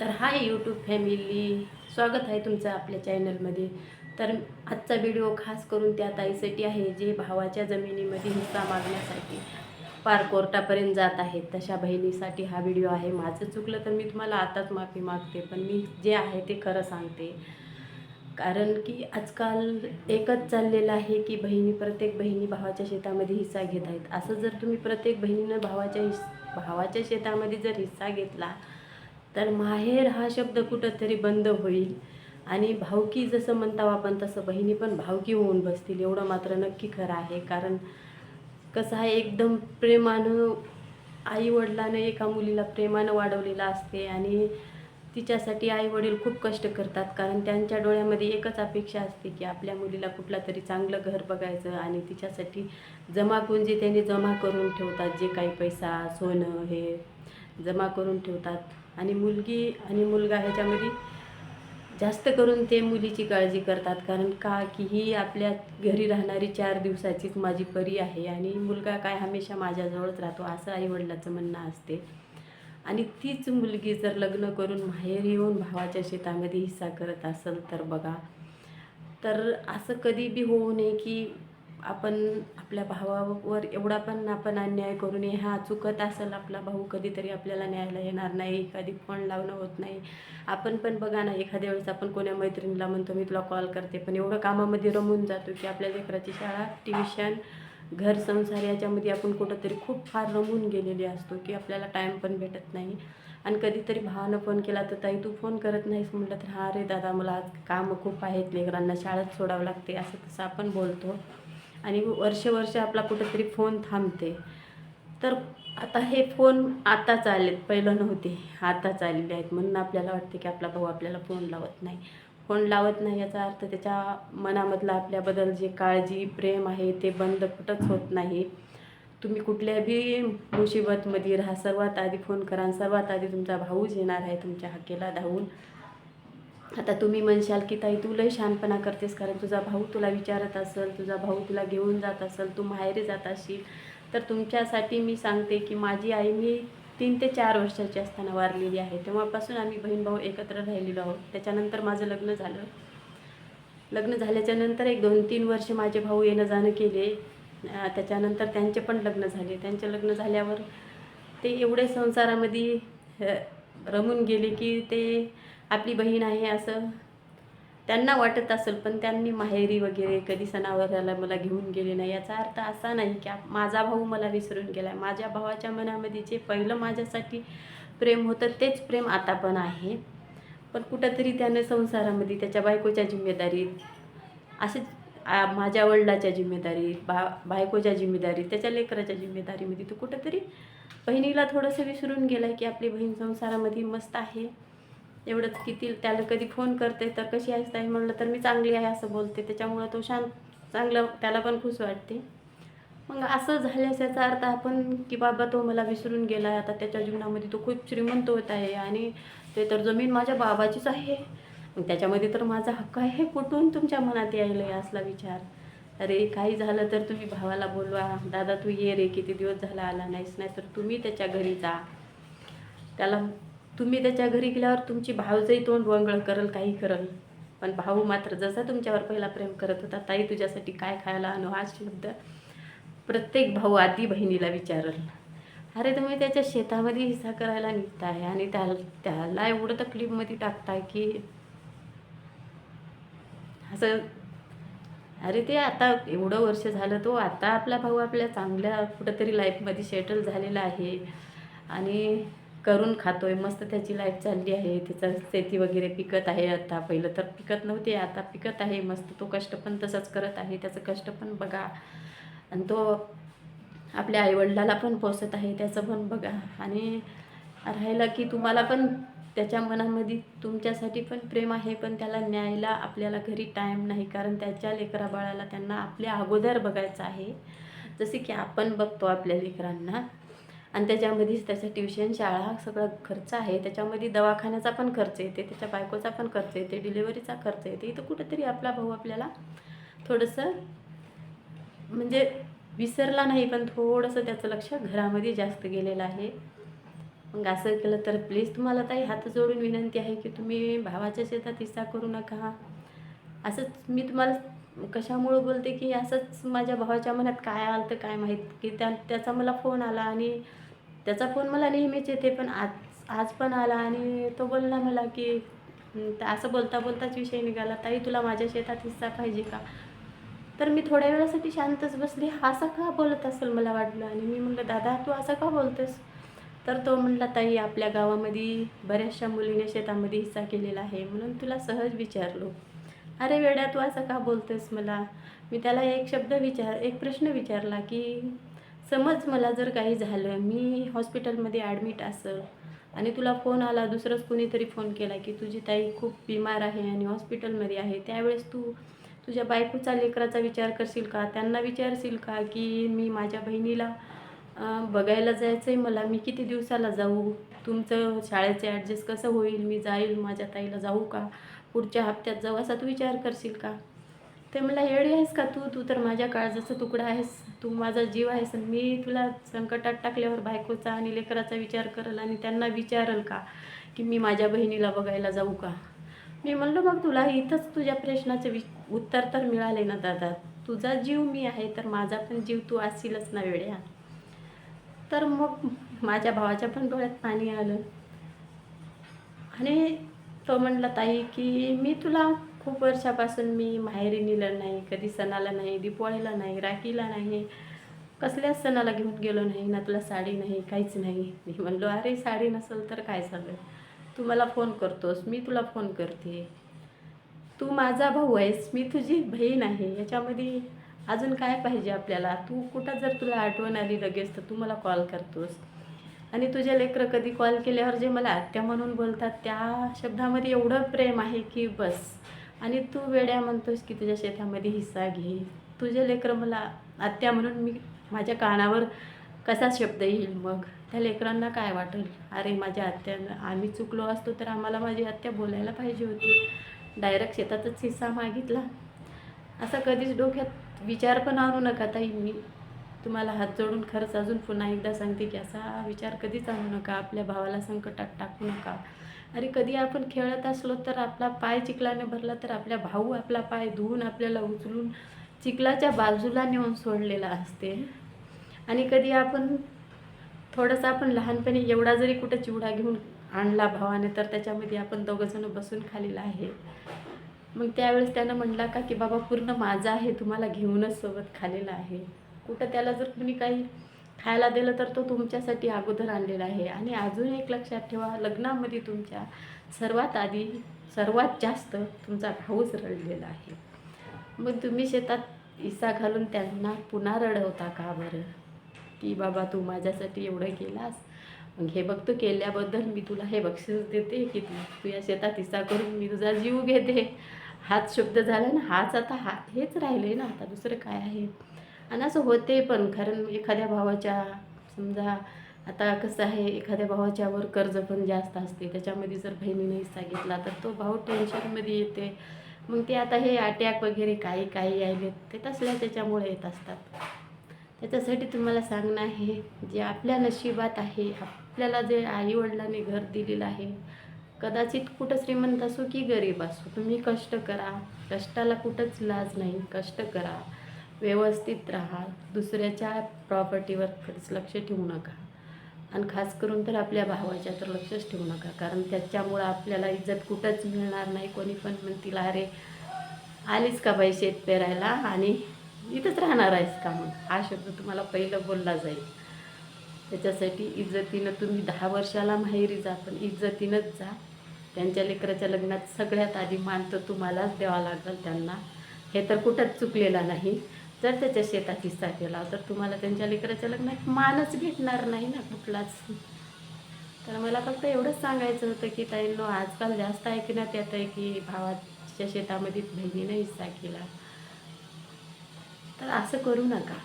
तर hi YouTube family, स्वागत आहे तुमचं आपल्या चॅनलमध्ये. तर आजचा व्हिडिओ खास करून त्या ताईसाठी आहे जे भावाच्या जमिनीमध्ये हिस्सा मागण्यासाठी पार कोर्टापर्यंत जात आहेत. तशा बहिणीसाठी हा व्हिडिओ आहे. माझं चुकलं तर मी तुम्हाला आताच माफी मागते, पण मी जे आहे ते खरं सांगते. कारण की आजकाल एकच चाललेलं आहे की प्रत्येक बहिणी भावाच्या शेतामध्ये हिस्सा घेत आहेत. असं जर तुम्ही प्रत्येक बहिणीनं भावाच्या शेतामध्ये जर हिस्सा घेतला तर माहेर हा शब्द कुठंतरी बंद होईल आणि भावकी जसं म्हणतो आपण तसं बहिणी पण भावकी होऊन बसतील. एवढं मात्र नक्की खरं आहे. कारण कसं आहे, एकदम प्रेमानं आई-वडिलानं एका मुलीला प्रेमानं वाढवलेलं असते आणि तिच्यासाठी आई-वडील खूप कष्ट करतात. कारण त्यांच्या डोळ्यामध्ये एकच अपेक्षा असते की आपल्या मुलीला कुठला तरी चांगलं घर बघायचं आणि तिच्यासाठी जमापुंजी त्यांनी जमा करून ठेवतात. जे काही पैसा, सोनं हे जमा करून ठेवतात आणि मुलगी आणि मुलगा ह्याच्यामध्ये जास्त करून ते मुलीची काळजी करतात. कारण का की ही आपल्या घरी राहणारी 4 दिवसाचीच माझी परी आहे आणि मुलगा काय हमेशा माझ्याजवळच राहतो, असं आईवडिलाचं म्हणणं असते. आणि तीच मुलगी जर लग्न करून माहेरी येऊन भावाच्या शेतामध्ये हिस्सा करत असेल तर बघा, तर असं कधी बी होऊ नये की आपण आपल्या भावावर एवढा पण आपण अन्याय करू नये. हा चुकत असेल आपला भाऊ, कधीतरी आपल्याला न्यायला येणार नाही, कधी फोन लावणं होत नाही. आपण पण बघा ना, एखाद्या वेळेस आपण कोण्या मैत्रिणीला म्हणतो मी तुला कॉल करते, पण एवढं कामामध्ये रमून जातो की आपल्या लेकराची शाळा, ट्युशन, घर संसार याच्यामध्ये आपण कुठंतरी खूप फार रमून गेलेले असतो की आपल्याला टाईम पण भेटत नाही. आणि कधीतरी भावानं फोन केला तर ताई तू फोन करत नाहीस म्हटलं तर हा रे दादा मला आज कामं खूप आहेत, लेकरांना शाळेत सोडावं लागते, असं तसं आपण बोलतो आणि वर्ष आपला कुठंतरी फोन थांबते. तर आता हे फोन आताच आलेत, पहिलं नव्हते, आताच आलेले आहेत. म्हणून आपल्याला वाटते की आपला भाऊ आपल्याला फोन लावत नाही. फोन लावत नाही याचा अर्थ त्याच्या मनामधलं आपल्याबद्दल जे काळजी, प्रेम आहे ते बंद कुठंच होत नाही. तुम्ही कुठल्या बी मुसीबतमध्ये राहा, सर्वात आधी फोन करा आणि सर्वात आधी तुमचा भाऊच येणार आहे तुमच्या हाकेला धावून. आता तुम्ही म्हणशाल की ताई तू लय शहाणपणा करतेस, कारण तुझा भाऊ तुला विचारत असेल, तुझा भाऊ तुला घेऊन जात असेल, तू माहेरी जात असशील. तर तुमच्यासाठी मी सांगते की माझी आई मी 3 ते 4 वर्षाची असताना वारलेली आहे. तेव्हापासून आम्ही बहीण भाऊ एकत्र राहिलेलो आहोत. त्याच्यानंतर माझं लग्न झालं. लग्न झाल्याच्यानंतर एक 2-3 वर्ष माझे भाऊ येणं जाणं केले. त्याच्यानंतर त्यांचे पण लग्न झाले. त्यांचे लग्न झाल्यावर ते एवढे संसारामध्ये अ, रमून गेले की ते आपली बहीण आहे असं त्यांना वाटत असेल, पण त्यांनी माहेरी वगैरे कधी सणावाराला मला घेऊन गेले नाही. याचा अर्थ असा नाही की माझा भाऊ मला विसरून गेला आहे. माझ्या भावाच्या मनामध्ये जे पहिलं माझ्यासाठी प्रेम होतं तेच प्रेम आता पण आहे. पण कुठंतरी त्यानं संसारामध्ये त्याच्या बायकोच्या जिम्मेदारीत असेच माझ्या वडिलाच्या जिम्मेदारीत, बायकोच्या जिम्मेदारीत, त्याच्या लेकराच्या जिम्मेदारीमध्ये तो कुठंतरी बहिणीला थोडंसं विसरून गेला आहे की आपली बहीण संसारामध्ये मस्त आहे. एवढंच की त्याला कधी फोन करते तर कशी आहेस ताई म्हणलं तर मी चांगली आहे असं बोलते. त्याच्यामुळं तो चांगलं त्याला पण खुश वाटते. मग असं झाल्यास याचा अर्थ आपण की बाबा तो मला विसरून गेला आहे. आता त्याच्या जीवनामध्ये तो खूप श्रीमंत होत आहे आणि ते तर जमीन माझ्या बाबाचीच आहे. मग त्याच्यामध्ये तर माझा हक्क आहे. कुठून तुमच्या मनात यायला आहे असला विचार? अरे काही झालं तर तुम्ही भावाला बोलवा, दादा तू ये रे, किती दिवस झाला आला नाहीस. नाही तर तुम्ही त्याच्या घरी जा. त्याला तुम्ही त्याच्या घरी गेल्यावर तुमची भावजही तोंड वंगळ करल, काही करल. पण भाऊ मात्र जसा तुमच्यावर पहिला प्रेम करत होता, ताई तुझ्यासाठी काय खायला आणू, हा शब्द प्रत्येक भाऊ आधी बहिणीला विचारल. अरे तुम्ही त्याच्या शेतामध्ये हिस्सा करायला निघताय आणि त्याला एवढं तकलीफमध्ये टाकताय की असं. अरे ते आता एवढं वर्ष झालं, तो आता आपला भाऊ आपल्या चांगल्या कुठंतरी लाईफमध्ये सेटल झालेला आहे आणि करून खातोय, मस्त त्याची लाईफ चालली आहे. तिचं शेती वगैरे पिकत आहे. आता पहिलं तर पिकत नव्हते, आता पिकत आहे मस्त. तो कष्ट पण तसंच करत आहे, त्याचं कष्ट पण बघा. आणि तो आपल्या आईवडिलाला पण पोसत आहे, त्याचं पण बघा. आणि राहिला की तुम्हाला पण त्याच्या मनामध्ये तुमच्यासाठी पण प्रेम आहे, पण त्याला न्यायला आपल्याला घरी टाईम नाही. कारण त्याच्या लेकराबाळाला त्यांना आपल्या अगोदर बघायचं आहे, जसे की आपण बघतो आपल्या लेकरांना. आणि त्याच्यामध्येच त्याचं ट्युशन, शाळा सगळं खर्च आहे. त्याच्यामध्ये दवाखान्याचा पण खर्च येते, त्याच्या बायकोचा पण खर्च येते, डिलिव्हरीचा खर्च येते. इथं कुठंतरी आपला भाऊ आपल्याला थोडंसं म्हणजे विसरला नाही, पण थोडंसं त्याचं लक्ष घरामध्ये जास्त गेलेलं आहे. मग असं केलं तर प्लीज तुम्हाला ताई हात जोडून विनंती आहे की तुम्ही भावाच्या शेतात हिस्सा करू नका. असंच मी तुम्हाला कशामुळं बोलते की असंच माझ्या भावाच्या मनात काय आलं तर काय माहीत की त्याचा मला फोन आला आणि त्याचा फोन मला नेहमीच येते, पण आज पण आला आणि तो बोलला मला की असं बोलता बोलताच विषय निघाला, ताई तुला माझ्या शेतात हिस्सा पाहिजे का? तर मी थोड्या वेळासाठी शांतच बसली. हा असा का बोलत असेल मला वाटलं आणि मी म्हटलं, दादा तू असं का बोलतेस? तर तो म्हटला, ताई आपल्या गावामध्ये बऱ्याचशा मुलीने शेतामध्ये हिस्सा केलेला आहे म्हणून तुला सहज विचारलो. अरे वेड्या तू असं का बोलतेस मला? मी त्याला एक प्रश्न विचारला की समज मला जर काही झालं, मी हॉस्पिटलमध्ये ॲडमिट असेल आणि तुला फोन आला, दुसरंच कोणीतरी फोन केला की तुझी ताई खूप बिमार आहे आणि हॉस्पिटलमध्ये आहे, त्यावेळेस तू तुझ्या बायकोचा लेकराचा विचार करशील का? त्यांना विचारशील का की मी माझ्या बहिणीला बघायला जायचं आहे मला, मी किती दिवसाला जाऊ? तुमचं शाळेचं ॲडजस्ट कसं होईल? मी जाईल माझ्या ताईला जाऊ का? पुढच्या हप्त्यात जाऊ असा तू विचार करशील का? ते मला येडी आहेस का तू? तू तर माझ्या काळजाचा तुकडा आहेस, तू माझा जीव आहेस आणि मी तुला संकटात टाकल्यावर बायकोचा आणि लेकराचा विचार करेल आणि त्यांना विचारेल का की मी माझ्या बहिणीला बघायला जाऊ का? मी म्हणलो मग तुला इथंच तुझ्या प्रश्नाचं उत्तर तर मिळाले ना दादा. तुझा जीव मी आहे तर माझा पण जीव तू असीलच ना वेड्या. तर मग माझ्या भावाच्या पण डोळ्यात पाणी आलं आणि तो म्हणला, ताई की मी तुला खूप वर्षापासून मी माहेरी नेलं नाही, कधी सणाला नाही, दिवाळीला नाही, राखीला नाही, कसल्याच सणाला घेऊन गेलो नाही ना, तुला साडी नाही, काहीच नाही. मी म्हणलो, अरे साडी नसेल तर काय झालं, तू मला फोन करतोस, मी तुला फोन करते, तू माझा भाऊ आहेस, मी तुझी बहीण आहे, याच्यामध्ये अजून काय पाहिजे आपल्याला? तू कुठं जर तुला आठवण आली लगेच तर तू मला कॉल करतोस आणि तुझे लेकरं कधी कॉल केल्यावर जे मला आत्या म्हणून बोलतात त्या शब्दामध्ये एवढं प्रेम आहे की बस. आणि तू वेड्या म्हणतोस की तुझ्या शेतामध्ये हिस्सा घे. तुझे लेकरं मला आत्या म्हणून माझ्या कानावर कसा शब्द येईल? मग त्या लेकरांना काय वाटेल? अरे माझ्या आत्यानं आम्ही चुकलो असतो तर आम्हाला माझी आत्या बोलायला पाहिजे होती, डायरेक्ट शेतातच हिस्सा मागितला. असं कधीच डोक्यात विचार पण आणू नका ताई. मी तुम्हाला हात जोडून खरंच अजून पुन्हा एकदा सांगते की असा विचार कधीच आणू नका, आपल्या भावाला संकटात टाकू नका. अरे कधी आपण खेळत असलो तर आपला पाय चिखलाने भरला तर आपल्या भाऊ आपला पाय धुवून आपल्याला उचलून चिखलाच्या बाजूला नेऊन सोडलेला असते. आणि कधी थोडंसं आपण लहानपणी एवढा जरी कुठं चिवडा घेऊन आणला भावाने तर त्याच्यामध्ये आपण दोघंजणं बसून खाल्लेला आहे. मग त्यावेळेस त्यानं म्हटला का की बाबा पूर्ण माझा आहे, तुम्हाला घेऊनच सोबत खाल्लेला आहे. कुठं त्याला जर कुणी काही खायला दिलं तर तो तुमच्यासाठी अगोदर आणलेला आहे. आणि अजून एक लक्षात ठेवा, लग्नामध्ये तुमच्या सर्वात आधी सर्वात जास्त तुमचा भाऊच रडलेला आहे. मग तुम्ही शेतात हिस्सा घालून त्यांना पुन्हा रडवता का बरं? की बाबा तू माझ्यासाठी एवढं केलास, मग हे बघ तू केल्याबद्दल मी तुला हे बक्षीस देते की तू या शेतात हिस्सा करून मी तुझा जीव घेते. हाच शब्द झाला ना, हाच आता हेच राहिले ना, आता दुसरं काय आहे? आणि असं होते पण, कारण एखाद्या भावाच्या समजा आता कसं आहे, एखाद्या भावाच्यावर कर्ज पण जास्त असते, त्याच्यामध्ये जर बहिणीने हिस्सा घेतला तर तो भाऊ टेन्शनमध्ये येते. मग ते आता हे अटॅक वगैरे काही काही आले ते तसल्या त्याच्यामुळे येत असतात. त्याच्यासाठी तुम्हाला सांगणं आहे, जे आपल्या नशिबात आहे, आपल्याला जे आईवडिलांनी घर दिलेलं आहे, कदाचित कुठं श्रीमंत असो की गरीब असो, तुम्ही कष्ट करा, कष्टाला कुठंच लाज नाही. कष्ट करा, व्यवस्थित राहा, दुसऱ्याच्या प्रॉपर्टीवर कधीच लक्ष ठेवू नका आणि खास करून तर आपल्या भावाच्या तर लक्षच ठेवू नका, कारण त्याच्यामुळं आपल्याला इज्जत कुठंच मिळणार नाही. कोणी पण म्हणतील, अरे आलीच का बाई शेत पेरायला आणि इथंच राहणार आहेस का? मग हा शब्द तुम्हाला पहिलं बोलला जाईल. त्याच्यासाठी इज्जतीनं तुम्ही 10 वर्षाला माहेरी जा, पण इज्जतीनंच जा. त्यांच्या लेकराच्या लग्नात सगळ्यात आधी मान तर तुम्हालाच द्यावा लागेल त्यांना, हे तर कुठंच चुकलेला नाही. जर त्याच्या शेतात हिस्सा केला तर तुम्हाला त्यांच्या लेकराच्या लग्नात मानच भेटणार नाही ना कुठलाच. तर मला फक्त एवढंच सांगायचं होतं की ताईंनो, आजकाल जास्त ऐकण्यात येत आहे की भावाच्या शेतामध्ये बहिणीने हिस्सा केला, तर असं करू नका.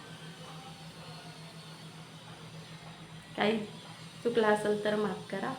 काही चुकलं असेल तर माफ करा.